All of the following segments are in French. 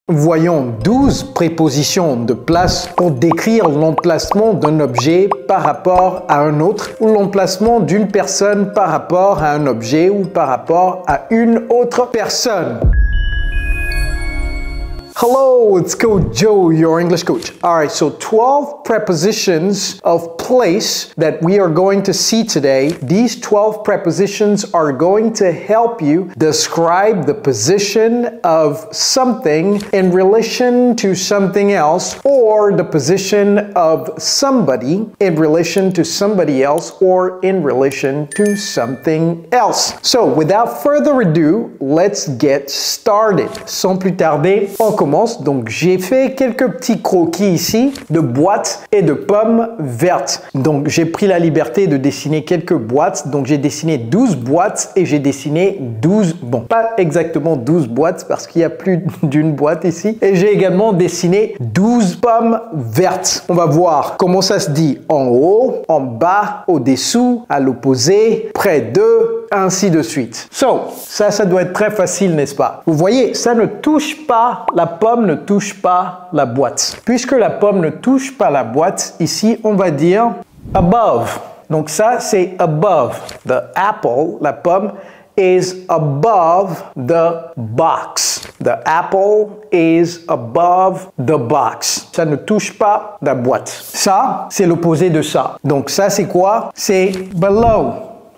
Voyons 12 prépositions de place pour décrire l'emplacement d'un objet par rapport à un autre ou l'emplacement d'une personne par rapport à un objet ou par rapport à une autre personne. Hello, it's Coach Joe, your English coach. Alright, so 12 prepositions of place that we are going to see today. These 12 prepositions are going to help you describe the position of something in relation to something else, or the position of somebody in relation to somebody else, or in relation to something else. So, without further ado, let's get started. Sans plus tarder, on commence. Donc j'ai fait quelques petits croquis ici de boîtes et de pommes vertes. Donc j'ai pris la liberté de dessiner quelques boîtes. Donc j'ai dessiné 12 boîtes et j'ai dessiné 12, bon pas exactement 12 boîtes parce qu'il y a plus d'une boîte ici. Et j'ai également dessiné 12 pommes vertes. On va voir comment ça se dit en haut, en bas, au-dessous, à l'opposé, près de, ainsi de suite. So, ça doit être très facile, n'est-ce pas? Vous voyez, ça ne touche pas, la pomme ne touche pas la boîte. Puisque la pomme ne touche pas la boîte, ici, on va dire above. Donc ça, c'est above. The apple, la pomme, is above the box. The apple is above the box. Ça ne touche pas la boîte. Ça, c'est l'opposé de ça. Donc ça, c'est quoi? C'est below.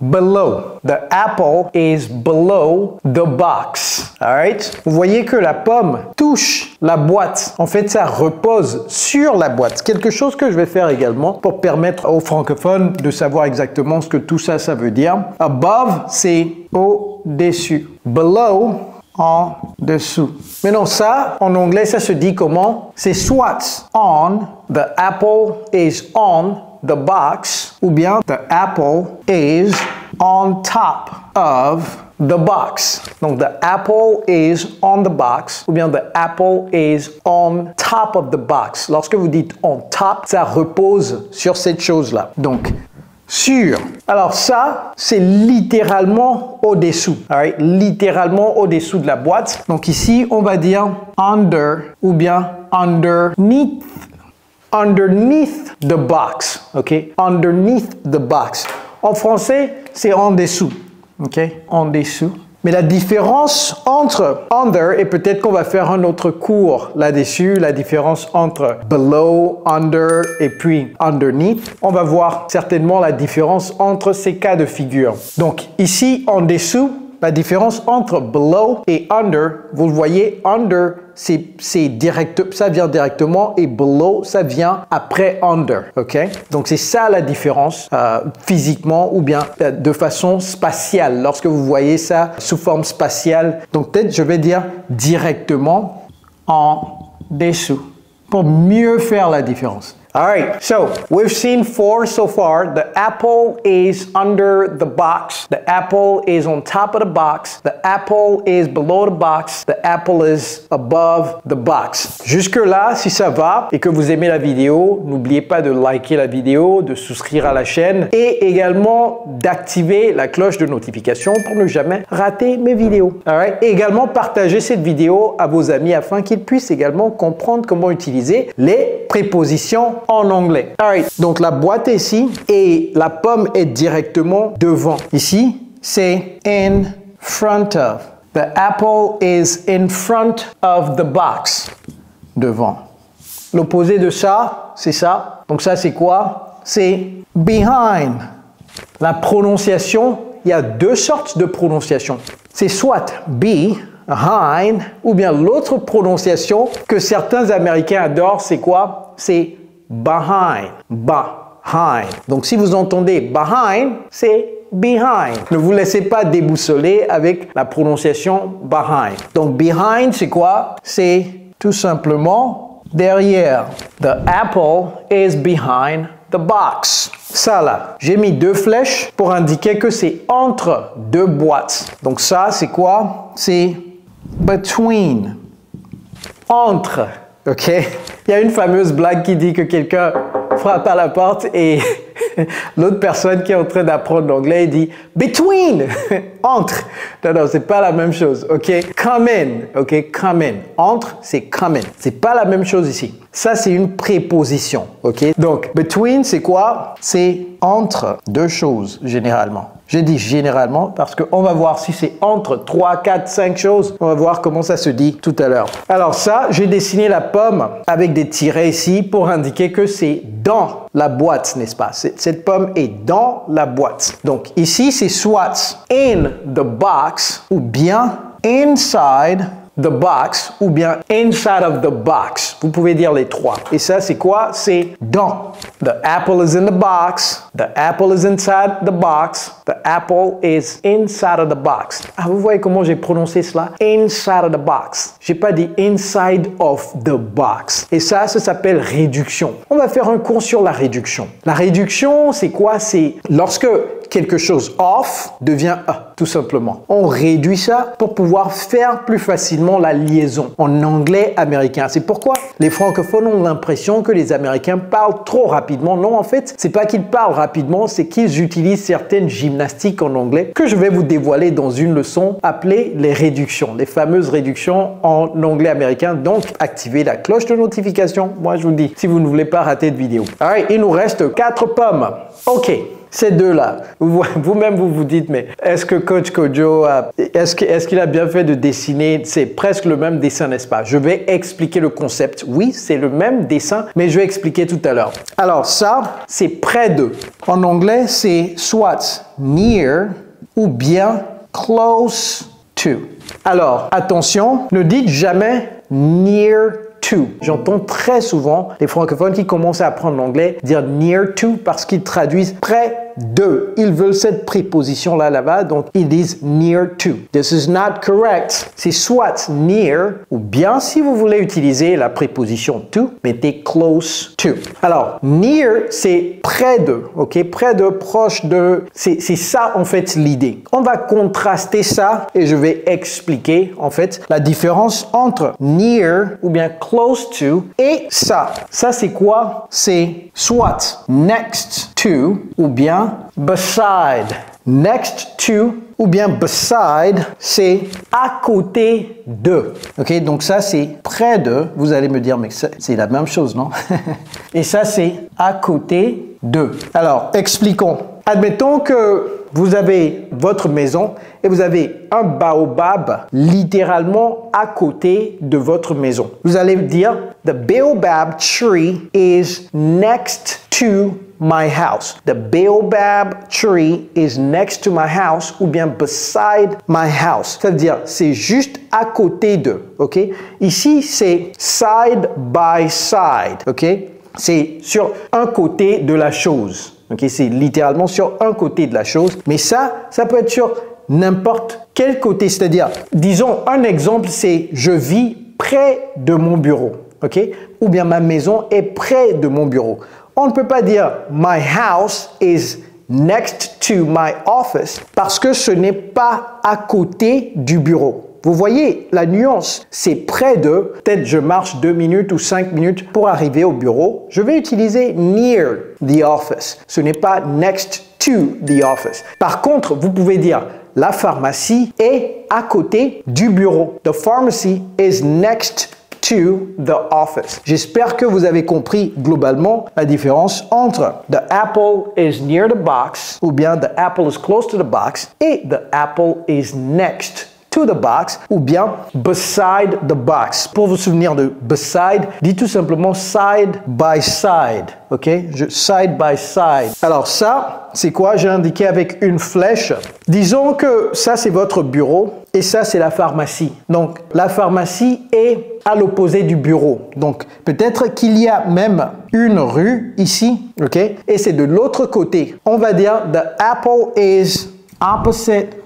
Below. The apple is below the box. Alright? Vous voyez que la pomme touche la boîte. En fait, ça repose sur la boîte. Quelque chose que je vais faire également pour permettre aux francophones de savoir exactement ce que tout ça, ça veut dire. Above, c'est au-dessus. Below, en dessous. Maintenant, ça, en anglais, ça se dit comment? C'est soit on, the apple is on the box, ou bien the apple is on top of the box. Donc, the apple is on the box, ou bien the apple is on top of the box. Lorsque vous dites on top, ça repose sur cette chose-là. Donc, sur. Alors ça, c'est littéralement au-dessous. Right? Littéralement au-dessous de la boîte. Donc ici, on va dire under ou bien underneath. Underneath the box. OK? Underneath the box. En français, c'est en dessous. OK? En dessous. Mais la différence entre under, et peut-être qu'on va faire un autre cours là-dessus, la différence entre below, under et puis underneath, on va voir certainement la différence entre ces cas de figure. Donc ici, en dessous, la différence entre below et under, vous le voyez, under, c'est direct, ça vient directement et below, ça vient après under, ok? Donc c'est ça la différence physiquement ou bien de façon spatiale. Lorsque vous voyez ça sous forme spatiale, donc peut-être je vais dire directement en dessous pour mieux faire la différence. All right, so we've seen 4 so far. The apple is under the box. The apple is on top of the box. The apple is below the box. The apple is above the box. Jusque-là, si ça va et que vous aimez la vidéo, n'oubliez pas de liker la vidéo, de souscrire à la chaîne et également d'activer la cloche de notification pour ne jamais rater mes vidéos. All right? Et également partager cette vidéo à vos amis afin qu'ils puissent également comprendre comment utiliser les prépositions en anglais. Alright, donc la boîte est ici et la pomme est directement devant. Ici, c'est in front of. The apple is in front of the box. Devant. L'opposé de ça, c'est ça. Donc ça, c'est quoi? C'est behind. La prononciation, il y a 2 sortes de prononciation. C'est soit behind ou bien l'autre prononciation que certains Américains adorent, c'est quoi? C'est behind. Behind. Donc, si vous entendez behind, c'est behind. Ne vous laissez pas déboussoler avec la prononciation behind. Donc, behind, c'est quoi? C'est tout simplement derrière. The apple is behind the box. Ça là, j'ai mis 2 flèches pour indiquer que c'est entre 2 boîtes. Donc, ça, c'est quoi? C'est between. Entre. OK? Il y a une fameuse blague qui dit que quelqu'un frappe à la porte et l'autre personne qui est en train d'apprendre l'anglais dit « between ». entre. Non, c'est pas la même chose, ok? Come in, ok? Come in. Entre, c'est come in. C'est pas la même chose ici. Ça, c'est une préposition, ok? Donc, between, c'est quoi? C'est entre deux choses, généralement. J'ai dit généralement parce qu'on va voir si c'est entre 3, 4, 5 choses. On va voir comment ça se dit tout à l'heure. Alors ça, j'ai dessiné la pomme avec des tirets ici pour indiquer que c'est dans la boîte, n'est-ce pas? Cette pomme est dans la boîte. Donc ici, c'est soit in the box ou bien inside the box ou bien inside of the box. Vous pouvez dire les trois. Et ça, c'est quoi? C'est dans. The apple is in the box. The apple is inside the box. The apple is inside of the box. Ah, vous voyez comment j'ai prononcé cela? Inside of the box. J'ai pas dit inside of the box. Et ça s'appelle réduction. On va faire un cours sur la réduction. La réduction, c'est quoi? C'est lorsque quelque chose off devient a, tout simplement. On réduit ça pour pouvoir faire plus facilement la liaison en anglais américain. C'est pourquoi les francophones ont l'impression que les Américains parlent trop rapidement. Non, en fait, c'est pas qu'ils parlent rapidement, c'est qu'ils utilisent certaines gymnastiques en anglais que je vais vous dévoiler dans une leçon appelée les réductions, les fameuses réductions en anglais américain. Donc, activez la cloche de notification. Moi, je vous dis, si vous ne voulez pas rater de vidéo. Alright, il nous reste 4 pommes. OK. Ces deux-là, vous-même vous vous dites, mais est-ce que Coach Kojo, est-ce qu'il a bien fait de dessiner? C'est presque le même dessin, n'est-ce pas? Je vais expliquer le concept. Oui, c'est le même dessin, mais je vais expliquer tout à l'heure. Alors ça, c'est près de. En anglais, c'est soit near ou bien close to. Alors, attention, ne dites jamais near to. J'entends très souvent les francophones qui commencent à apprendre l'anglais dire near to parce qu'ils traduisent près de. Ils veulent cette préposition-là là-bas, donc ils disent near to. This is not correct. C'est soit near ou bien si vous voulez utiliser la préposition to, mettez close to. Alors, near, c'est près de, ok? Près de, proche de. C'est ça en fait l'idée. On va contraster ça et je vais expliquer en fait la différence entre near ou bien close to et ça. Ça c'est quoi? C'est soit next to ou bien beside. Next to ou bien beside, c'est à côté de. Ok, donc ça c'est près de. Vous allez me dire, mais c'est la même chose, non? Et ça c'est à côté de. Alors, expliquons. Admettons que vous avez votre maison et vous avez un baobab littéralement à côté de votre maison. Vous allez dire, the baobab tree is next to my house. The baobab tree is next to my house ou bien beside my house. Ça veut dire, c'est juste à côté de, ok? Ici, c'est side by side, ok? C'est sur un côté de la chose. Okay, c'est littéralement sur un côté de la chose, mais ça peut être sur n'importe quel côté. C'est-à-dire, disons, un exemple, c'est je vis près de mon bureau, ok? Ou bien ma maison est près de mon bureau. On ne peut pas dire my house is next to my office parce que ce n'est pas à côté du bureau. Vous voyez la nuance, c'est près de, peut-être je marche 2 minutes ou 5 minutes pour arriver au bureau. Je vais utiliser near the office. Ce n'est pas next to the office. Par contre, vous pouvez dire la pharmacie est à côté du bureau. The pharmacy is next to the office. J'espère que vous avez compris globalement la différence entre the apple is near the box ou bien the apple is close to the box et the apple is next to the box ou bien beside the box. Pour vous souvenir de beside, dites tout simplement side by side. Ok? Side by side. Alors ça, c'est quoi? J'ai indiqué avec une flèche. Disons que ça, c'est votre bureau et ça, c'est la pharmacie. Donc, la pharmacie est à l'opposé du bureau. Donc, peut-être qu'il y a même une rue ici. Ok? Et c'est de l'autre côté. On va dire the apple is opposite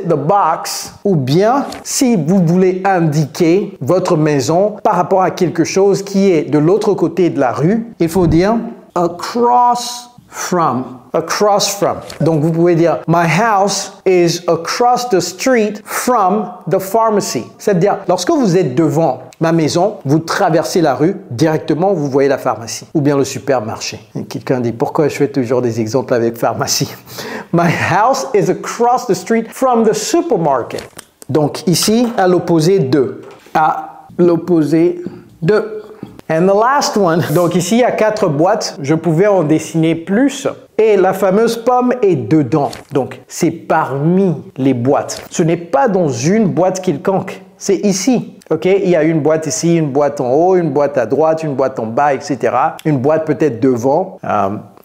the box, ou bien si vous voulez indiquer votre maison par rapport à quelque chose qui est de l'autre côté de la rue, il faut dire across from. Across from. Donc vous pouvez dire my house is across the street from the pharmacy. C'est-à-dire lorsque vous êtes devant ma maison, vous traversez la rue, directement vous voyez la pharmacie ou bien le supermarché. Quelqu'un dit pourquoi je fais toujours des exemples avec pharmacie. My house is across the street from the supermarket. Donc ici à l'opposé de. À l'opposé de. And the last one, donc ici il y a 4 boîtes, je pouvais en dessiner plus et la fameuse pomme est dedans. Donc c'est parmi les boîtes. Ce n'est pas dans une boîte quelconque, c'est ici. Ok, il y a une boîte ici, une boîte en haut, une boîte à droite, une boîte en bas, etc. Une boîte peut-être devant.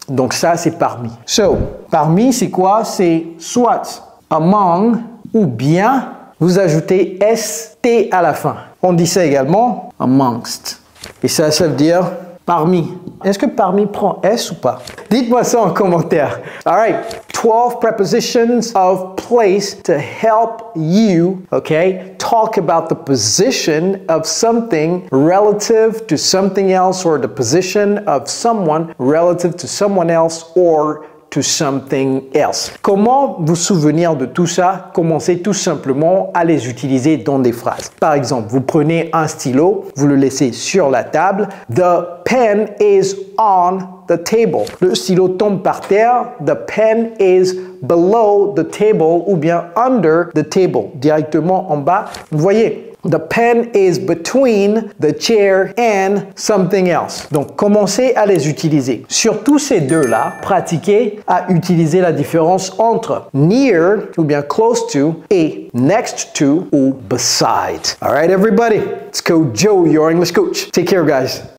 Donc ça c'est parmi. So, parmi c'est quoi? C'est soit among ou bien vous ajoutez ST à la fin. On dit ça également amongst. Et ça veut dire parmi. Est-ce que parmi prend S ou pas? Dites-moi ça en commentaire. All right, 12 prepositions of place to help you, okay, talk about the position of something relative to something else or the position of someone relative to someone else or to something else. Comment vous souvenir de tout ça? Commencez tout simplement à les utiliser dans des phrases. Par exemple, vous prenez un stylo, vous le laissez sur la table. The pen is on the table. Le stylo tombe par terre. The pen is below the table ou bien under the table, directement en bas. Vous voyez, the pen is between the chair and something else. Donc, commencez à les utiliser. Sur tous ces deux-là, pratiquez à utiliser la différence entre near ou bien close to et next to ou beside. All right, everybody, it's Coach Joe, your English coach. Take care, guys.